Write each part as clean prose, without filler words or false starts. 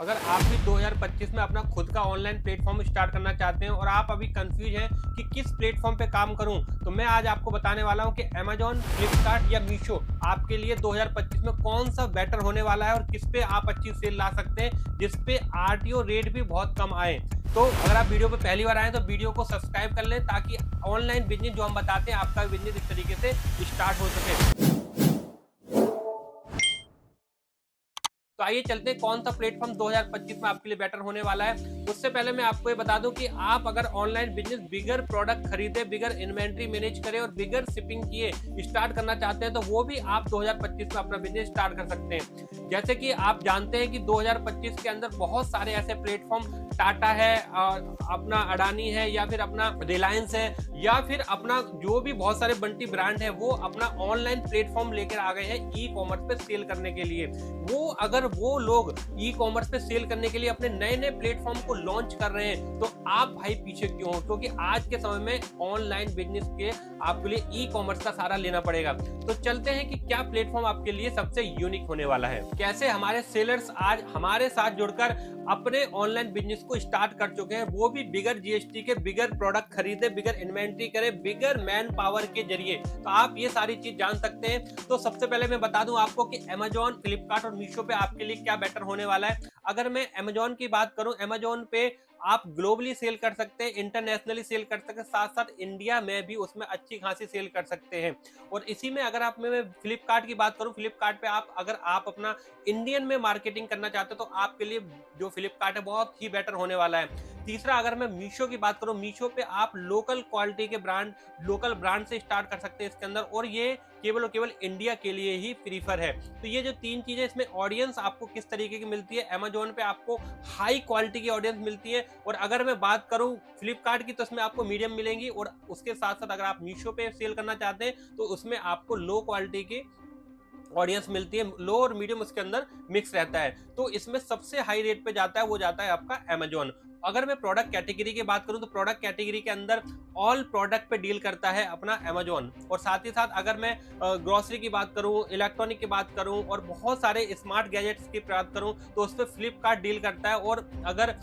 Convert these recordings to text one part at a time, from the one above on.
अगर आप भी 2025 में अपना खुद का ऑनलाइन प्लेटफॉर्म स्टार्ट करना चाहते हैं और आप अभी कंफ्यूज हैं कि किस प्लेटफॉर्म पे काम करूं, तो मैं आज आपको बताने वाला हूं कि अमेजॉन, फ्लिपकार्ट या मीशो आपके लिए 2025 में कौन सा बेटर होने वाला है और किस पे आप अच्छी सेल ला सकते हैं जिस पे आरटीओ रेट भी बहुत कम आए। तो अगर आप वीडियो पे पहली बार आए तो वीडियो को सब्सक्राइब कर लें ताकि ऑनलाइन बिजनेस जो हम बताते हैं आपका बिजनेस इस तरीके से स्टार्ट हो सके। तो आइए चलते हैं कौन सा प्लेटफॉर्म 2025 में आपके लिए बेटर होने वाला है। उससे पहले मैं आपको ये बता दूं कि आप अगर ऑनलाइन बिजनेस बिगर प्रोडक्ट खरीदे, बिगर इन्वेंट्री मैनेज करें और बिगर शिपिंग किए स्टार्ट करना चाहते हैं तो वो भी आप 2025 में अपना बिजनेस स्टार्ट कर सकते हैं। जैसे कि आप जानते हैं कि 2025 के अंदर बहुत सारे ऐसे प्लेटफॉर्म टाटा है, अपना अडानी है या फिर अपना रिलायंस है या फिर अपना जो भी बहुत सारे बंटी ब्रांड है वो अपना ऑनलाइन प्लेटफॉर्म लेकर आ गए हैं ई कॉमर्स पे सेल करने के लिए। वो लोग ई कॉमर्स पे सेल करने के लिए अपने नए नए प्लेटफॉर्म को लॉन्च कर रहे हैं तो आप भाई पीछे क्यों हो, क्योंकि आज के समय में ऑनलाइन बिजनेस के आपके लिए ई कॉमर्स का सहारा लेना पड़ेगा। तो चलते हैं कि क्या प्लेटफॉर्म आपके लिए सबसे यूनिक होने वाला है, कैसे हमारे सेलर्स आज हमारे साथ जुड़कर अपने ऑनलाइन बिजनेस को स्टार्ट कर चुके हैं, वो भी बिगर जीएसटी के, बिगर प्रोडक्ट खरीदे, बिगर इन्वेंट्री करे, बिगर मैन पावर के जरिए। तो आप ये सारी चीज जान सकते हैं। तो सबसे पहले मैं बता दूं आपको कि अमेजॉन, फ्लिपकार्ट और मीशो पे आपके लिए क्या बेटर होने वाला है। अगर मैं अमेजॉन की बात करूं, अमेजॉन पे आप ग्लोबली सेल कर सकते हैं, इंटरनेशनली सेल कर सकते हैं, साथ साथ इंडिया में भी उसमें अच्छी खासी सेल कर सकते हैं। और इसी में अगर आप मैं फ्लिपकार्ट की बात करूं, फ्लिपकार्ट पे अगर आप अपना इंडियन में मार्केटिंग करना चाहते हो तो आपके लिए जो फ्लिपकार्ट है बहुत ही बेटर होने वाला है। तीसरा, अगर मैं मीशो की बात करूं, मीशो पे आप लोकल क्वालिटी के ब्रांड, लोकल ब्रांड से स्टार्ट कर सकते हैं इसके अंदर, और ये केवल और केवल इंडिया के लिए ही प्रीफर है। तो ये जो तीन चीजें, इसमें ऑडियंस आपको किस तरीके की मिलती है, अमेजोन पे आपको हाई क्वालिटी की ऑडियंस मिलती है, और अगर मैं बात करूं फ्लिपकार्ट की तो इसमें आपको मीडियम मिलेंगी, और उसके साथ साथ अगर आप मीशो पे सेल करना चाहते हैं तो उसमें आपको लो क्वालिटी की ऑडियंस मिलती है। लो और मीडियम उसके अंदर मिक्स रहता है। तो इसमें सबसे हाई रेट पे जाता है, वो जाता है आपका अमेजोन। अगर मैं प्रोडक्ट कैटेगरी की बात करूं तो प्रोडक्ट कैटेगरी के अंदर ऑल प्रोडक्ट पे डील करता है अपना अमेजोन, और साथ ही साथ अगर मैं ग्रोसरी की बात करूं, इलेक्ट्रॉनिक की बात करूं और बहुत सारे स्मार्ट गैजेट्स की बात करूं तो उस पर फ्लिपकार्ट डील करता है। और अगर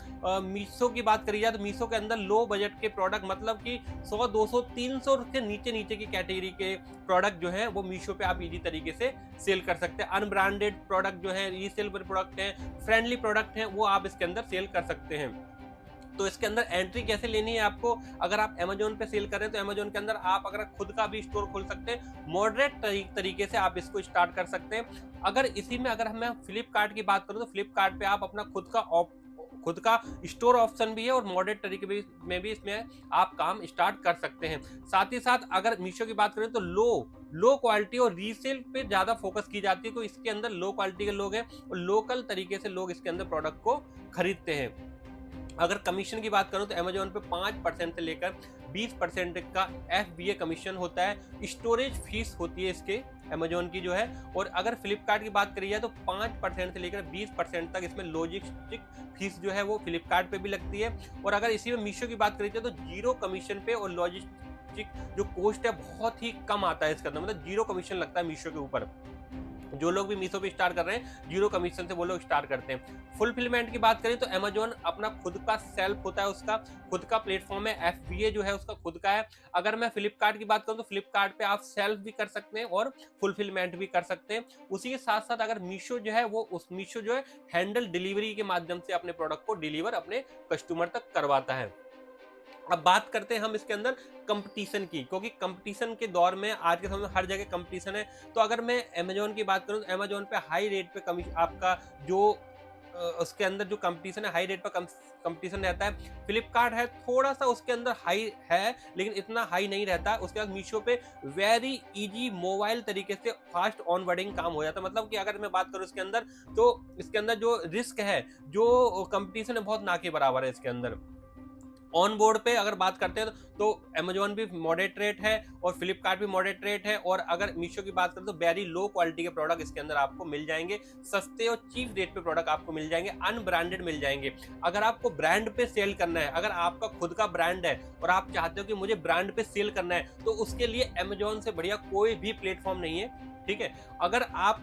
मीशो की बात करी जाए तो मीशो के अंदर लो बजट के प्रोडक्ट, मतलब कि 100, 200, 300 के नीचे नीचे की कैटेगरी के प्रोडक्ट जो है वो मीशो पे आप इजी तरीके से सेल कर सकते हैं। अनब्रांडेड प्रोडक्ट जो है, रीसेल प्रोडक्ट है, फ्रेंडली प्रोडक्ट है, वो आप इसके अंदर सेल कर सकते हैं। तो इसके अंदर एंट्री कैसे लेनी है आपको, अगर आप अमेजोन पे सेल कर रहे हैं तो अमेजोन के अंदर आप अगर खुद का भी स्टोर खोल सकते हैं, मॉडरेट तरीके से आप इसको स्टार्ट कर सकते हैं। अगर इसी में अगर मैं फ्लिपकार्ट की बात करूं तो फ्लिपकार्ट पे आप अपना खुद का स्टोर ऑप्शन भी है और मॉडरेट तरीके में भी इसमें आप काम स्टार्ट कर सकते हैं। साथ ही साथ अगर मीशो की बात करें तो लो क्वालिटी और रीसेल पे ज्यादा फोकस की जाती है, तो इसके अंदर लो क्वालिटी के लोग हैं और लोकल तरीके से लोग इसके अंदर प्रोडक्ट को खरीदते हैं। अगर कमीशन की बात करूं तो अमेजोन पे 5% से लेकर 20% का FBA कमीशन होता है, स्टोरेज फीस होती है इसके अमेजोन की जो है। और अगर फ्लिपकार्ट की बात करी जाए तो 5% से लेकर 20% तक इसमें लॉजिस्टिक फीस जो है वो फ्लिपकार्ट पे भी लगती है। और अगर इसी में मीशो की बात करी जाए तो जीरो कमीशन पे और लॉजिस्टिक जो कॉस्ट है बहुत ही कम आता है इसके अंदर, मतलब जीरो कमीशन लगता है मीशो के ऊपर। जो लोग भी मीशो पे स्टार्ट कर रहे हैं जीरो कमीशन से वो लोग स्टार्ट करते हैं। फुलफिलमेंट की बात करें तो अमेजोन अपना खुद का सेल्फ होता है, उसका खुद का प्लेटफॉर्म है, FBA जो है उसका खुद का है। अगर मैं फ्लिपकार्ट की बात करूं तो फ्लिपकार्ट पे आप सेल्फ भी कर सकते हैं और फुलफिलमेंट भी कर सकते हैं। उसी के साथ साथ अगर मीशो जो है वो उस मीशो जो है हैंडल डिलीवरी के माध्यम से अपने प्रोडक्ट को डिलीवर अपने कस्टमर तक करवाता है। अब बात करते हैं हम इसके अंदर कंपटीशन की, क्योंकि कंपटीशन के दौर में आज के समय में हर जगह कंपटीशन है। तो अगर मैं अमेजोन की बात करूं तो अमेजोन पे हाई रेट पे कमीशन आपका जो उसके अंदर जो कंपटीशन है, हाई रेट पर कंपटीशन रहता है। फ्लिपकार्ट है थोड़ा सा उसके अंदर हाई है लेकिन इतना हाई नहीं रहता। उसके बाद मीशो पे वेरी इजी मोबाइल तरीके से फास्ट ऑनवर्डिंग काम हो जाता है, मतलब कि अगर मैं बात करूं इसके अंदर तो इसके अंदर जो रिस्क है, जो कंपटीशन है, बहुत ना के बराबर है इसके अंदर। ऑन बोर्ड पे अगर बात करते हैं तो अमेजोन भी मॉडरेट रेट है और फ्लिपकार्ट भी मॉडरेट रेट है। और अगर मीशो की बात करें तो वेरी लो क्वालिटी के प्रोडक्ट इसके अंदर आपको मिल जाएंगे, सस्ते और चीप रेट पे प्रोडक्ट आपको मिल जाएंगे, अनब्रांडेड मिल जाएंगे। अगर आपको ब्रांड पे सेल करना है, अगर आपका खुद का ब्रांड है और आप चाहते हो कि मुझे ब्रांड पे सेल करना है, तो उसके लिए अमेजोन से बढ़िया कोई भी प्लेटफॉर्म नहीं है। ठीक है। अगर आप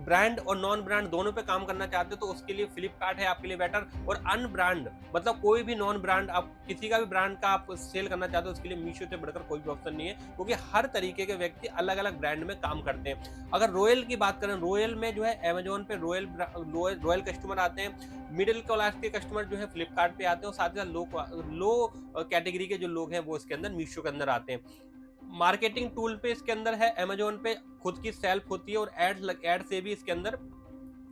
ब्रांड और नॉन ब्रांड दोनों पे काम करना चाहते हो तो उसके लिए फ्लिपकार्ट है आपके लिए बेटर, और अनब्रांड मतलब कोई भी नॉन ब्रांड आप किसी का भी ब्रांड का आप सेल करना चाहते हो उसके लिए मीशो से बढ़कर कोई भी ऑप्शन नहीं है, क्योंकि हर तरीके के व्यक्ति अलग अलग ब्रांड में काम करते हैं। अगर रॉयल की बात करें, रॉयल में जो है अमेजोन पे रॉयल कस्टमर आते हैं, मिडिल क्लास के कस्टमर जो है फ्लिपकार्ट पे आते हैं, और साथ ही साथ लो कैटेगरी के जो लोग हैं वो इसके अंदर मीशो के अंदर आते हैं। मार्केटिंग टूल पे इसके अंदर है अमेजोन पे खुद की सेल्फ होती है, और एड से भी इसके अंदर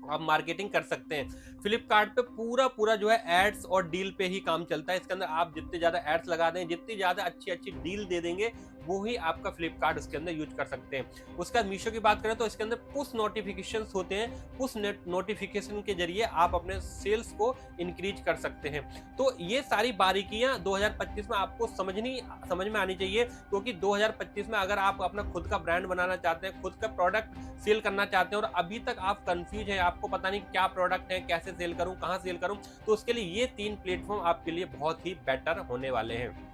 आप मार्केटिंग कर सकते हैं। फ्लिपकार्ट पे पूरा पूरा जो है एड्स और डील पे ही काम चलता है। इसके अंदर आप जितने ज्यादा एड्स लगा दें, जितनी ज्यादा अच्छी अच्छी डील दे देंगे, वो ही आपका फ्लिपकार्ट इसके अंदर यूज कर सकते हैं। उसके बाद मीशो की बात करें तो इसके अंदर पुश नोटिफिकेशन होते हैं, पुश नोटिफिकेशन के जरिए आप अपने सेल्स को इंक्रीज कर सकते हैं। तो ये सारी बारीकियां 2025 में आपको समझ में आनी चाहिए, क्योंकि 2025 में अगर आप अपना खुद का ब्रांड बनाना चाहते हैं, खुद का प्रोडक्ट सेल करना चाहते हैं, और अभी तक आप कंफ्यूज हैं, आपको पता नहीं क्या प्रोडक्ट है, कैसे सेल करूं, कहां सेल करूं, तो उसके लिए ये 3 प्लेटफॉर्म आपके लिए बहुत ही बेटर होने वाले हैं।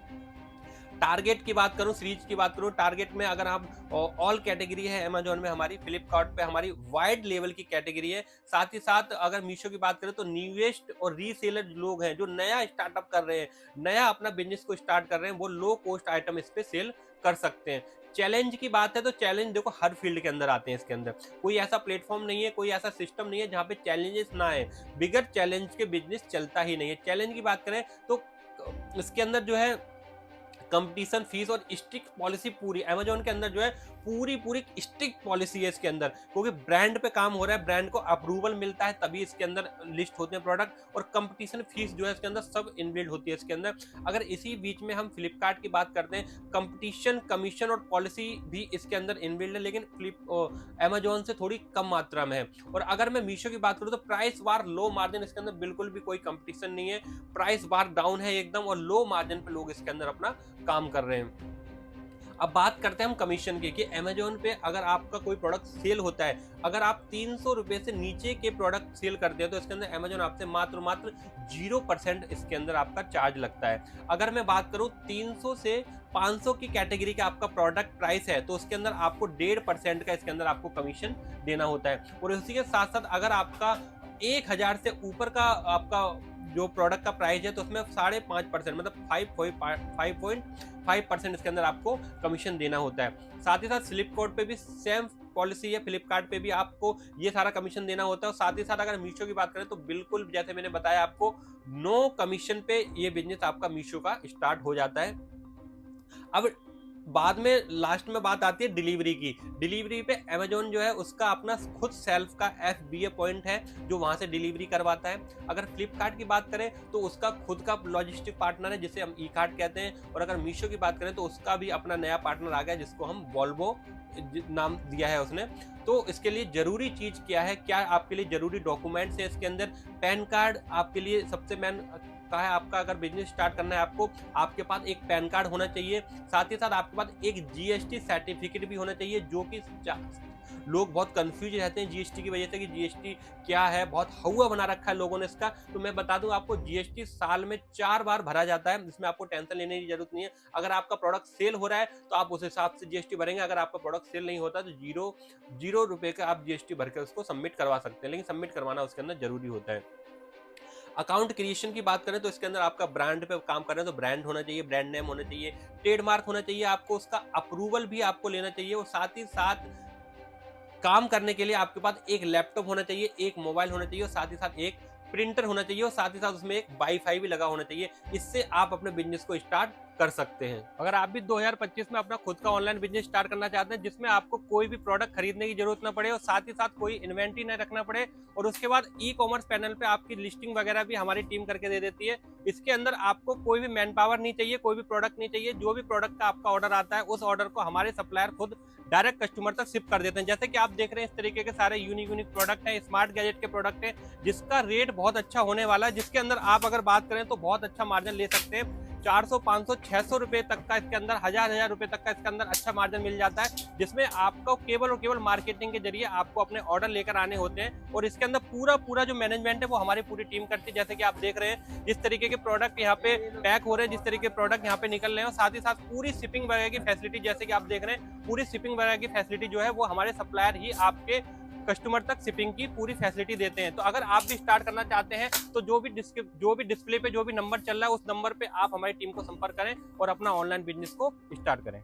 टारगेट की बात करूं, सीरीज की बात करूं, टारगेट में अगर हम ऑल कैटेगरी है अमेजोन में हमारी, फ्लिपकार्ट पे हमारी वाइड लेवल की कैटेगरी है। साथ ही साथ अगर मीशो की बात करें तो न्यूएस्ट और रीसेलर लोग हैं जो नया स्टार्टअप कर रहे हैं, नया अपना बिजनेस को स्टार्ट कर रहे हैं, वो लो कॉस्ट आइटम इस पे सेल कर सकते हैं। चैलेंज की बात है तो चैलेंज देखो हर फील्ड के अंदर आते हैं। इसके अंदर कोई ऐसा प्लेटफॉर्म नहीं है, कोई ऐसा सिस्टम नहीं है जहां पे चैलेंजेस ना आए। बिगर चैलेंज के बिजनेस चलता ही नहीं है। चैलेंज की बात करें तो इसके अंदर जो है कंपटीशन फीस और स्ट्रिक्ट पॉलिसी, पूरी अमेजोन के अंदर जो है पूरी स्ट्रिक्ट पॉलिसी है इसके अंदर, क्योंकि ब्रांड पे काम हो रहा है, ब्रांड को अप्रूवल मिलता है तभी इसके अंदर लिस्ट होते हैं प्रोडक्ट, और कंपटीशन फीस जो है इसके अंदर सब इनबिल्ड होती है इसके अंदर। अगर इसी बीच में हम फ्लिपकार्ट की बात करते हैं, कंपटीशन कमीशन और पॉलिसी भी इसके अंदर इनबिल्ड है, लेकिन अमेजोन से थोड़ी कम मात्रा में है। और अगर मैं मीशो की बात करूँ तो प्राइस बार लो मार्जिन, इसके अंदर बिल्कुल भी कोई कंपटीशन नहीं है, प्राइस बार डाउन है एकदम, और लो मार्जिन पे लोग इसके अंदर अपना काम कर रहे हैं। अब बात करते हैं हम कमीशन की, कि अमेजोन पे अगर आपका कोई प्रोडक्ट सेल होता है, अगर आप 300 रुपए से नीचे के प्रोडक्ट सेल करते हैं तो इसके अंदर अमेजोन आपसे मात्र 0% इसके अंदर आपका चार्ज लगता है। अगर मैं बात करूं 300 से 500 की कैटेगरी का आपका प्रोडक्ट प्राइस है तो उसके अंदर आपको 1.5% का इसके अंदर आपको कमीशन देना होता है। और उसी के साथ साथ अगर आपका 1000 से ऊपर का आपका जो प्रोडक्ट का प्राइस है तो उसमें 5.5% मतलब 5.5% इसके अंदर आपको कमीशन देना होता है। साथ ही साथ फ्लिपकार्ट पे भी सेम पॉलिसी है, फ्लिपकार्ट पे भी आपको ये सारा कमीशन देना होता है। और साथ ही साथ अगर मीशो की बात करें तो बिल्कुल जैसे मैंने बताया आपको, नो कमीशन पे ये बिजनेस आपका मीशो का स्टार्ट हो जाता है। अब बाद में लास्ट में बात आती है डिलीवरी की। डिलीवरी पे अमेजोन जो है उसका अपना खुद सेल्फ का FBA पॉइंट है जो वहां से डिलीवरी करवाता है। अगर फ्लिपकार्ट की बात करें तो उसका खुद का लॉजिस्टिक पार्टनर है जिसे हम ई-कार्ट कहते हैं। और अगर मीशो की बात करें तो उसका भी अपना नया पार्टनर आ गया जिसको हम वॉल्वो नाम दिया है उसने। तो इसके लिए जरूरी चीज क्या है, क्या आपके लिए जरूरी डॉक्यूमेंट्स है इसके अंदर, पैन कार्ड आपके लिए सबसे मेन का है। आपका अगर बिजनेस स्टार्ट करना है आपको, आपके पास एक पैन कार्ड होना चाहिए, साथ ही साथ आपके पास एक GST सर्टिफिकेट भी होना चाहिए, जो कि लोग बहुत कंफ्यूज रहते हैं GST की वजह से कि GST क्या है, बहुत हवा बना रखा है लोगों ने इसका। तो मैं बता दूं आपको, GST साल में 4 बार भरा जाता है, जिसमें आपको टेंशन लेने की जरूरत नहीं है। अगर आपका प्रोडक्ट सेल हो रहा है तो आप उस हिसाब से GST भरेंगे, अगर आपका प्रोडक्ट सेल नहीं होता तो जीरो रुपए का आप GST भर के उसको सबमिट करवा सकते हैं, लेकिन सबमिट करवाना उसके अंदर जरूरी होता है। अकाउंट क्रिएशन की बात करें तो इसके अंदर आपका ब्रांड पे काम कर रहे हैं तो ब्रांड होना चाहिए, ब्रांड नेम होना चाहिए, ट्रेडमार्क होना चाहिए, आपको उसका अप्रूवल भी आपको लेना चाहिए। और साथ ही साथ काम करने के लिए आपके पास एक लैपटॉप होना चाहिए, एक मोबाइल होना चाहिए, और साथ ही साथ एक प्रिंटर होना चाहिए, और साथ ही साथ उसमें एक वाईफाई भी लगा होना चाहिए। इससे आप अपने बिजनेस को स्टार्ट कर सकते हैं। अगर आप भी 2025 में अपना खुद का ऑनलाइन बिजनेस स्टार्ट करना चाहते हैं जिसमें आपको कोई भी प्रोडक्ट खरीदने की जरूरत ना पड़े और साथ ही साथ कोई इन्वेंट्री न रखना पड़े, और उसके बाद ई-कॉमर्स पैनल पे आपकी लिस्टिंग वगैरह भी हमारी टीम करके दे देती है। इसके अंदर आपको कोई भी मैन पावर नहीं चाहिए, कोई भी प्रोडक्ट नहीं चाहिए, जो भी प्रोडक्ट का आपका ऑर्डर आता है उस ऑर्डर को हमारे सप्लायर खुद डायरेक्ट कस्टमर तक शिप कर देते हैं। जैसे कि आप देख रहे हैं इस तरीके के सारे यूनिक प्रोडक्ट हैं, स्मार्ट गैजेट के प्रोडक्ट हैं, जिसका रेट बहुत अच्छा होने वाला है, जिसके अंदर आप अगर बात करें तो बहुत अच्छा मार्जिन ले सकते हैं। 400, 500, 600 रुपए तक का इसके अंदर, हजार रुपए तक का इसके अंदर अच्छा मार्जिन मिल जाता है, जिसमें आपको केवल और केवल मार्केटिंग के जरिए आपको अपने ऑर्डर लेकर आने होते हैं। और इसके अंदर पूरा जो मैनेजमेंट है वो हमारी पूरी टीम करती है। जैसे कि आप देख रहे हैं जिस तरीके के प्रोडक्ट यहाँ पे पैक हो रहे हैं, जिस तरीके के प्रोडक्ट यहाँ पे निकल रहे हैं, और साथ ही साथ पूरी शिपिंग वगैरह की फैसिलिटी, जैसे कि आप देख रहे हैं पूरी शिपिंग वगैरह की फैसिलिटी जो है वो हमारे सप्लायर ही आपके कस्टमर तक शिपिंग की पूरी फैसिलिटी देते हैं। तो अगर आप भी स्टार्ट करना चाहते हैं तो जो भी डिस्प्ले पे जो भी नंबर चल रहा है उस नंबर पे आप हमारी टीम को संपर्क करें और अपना ऑनलाइन बिजनेस को स्टार्ट करें।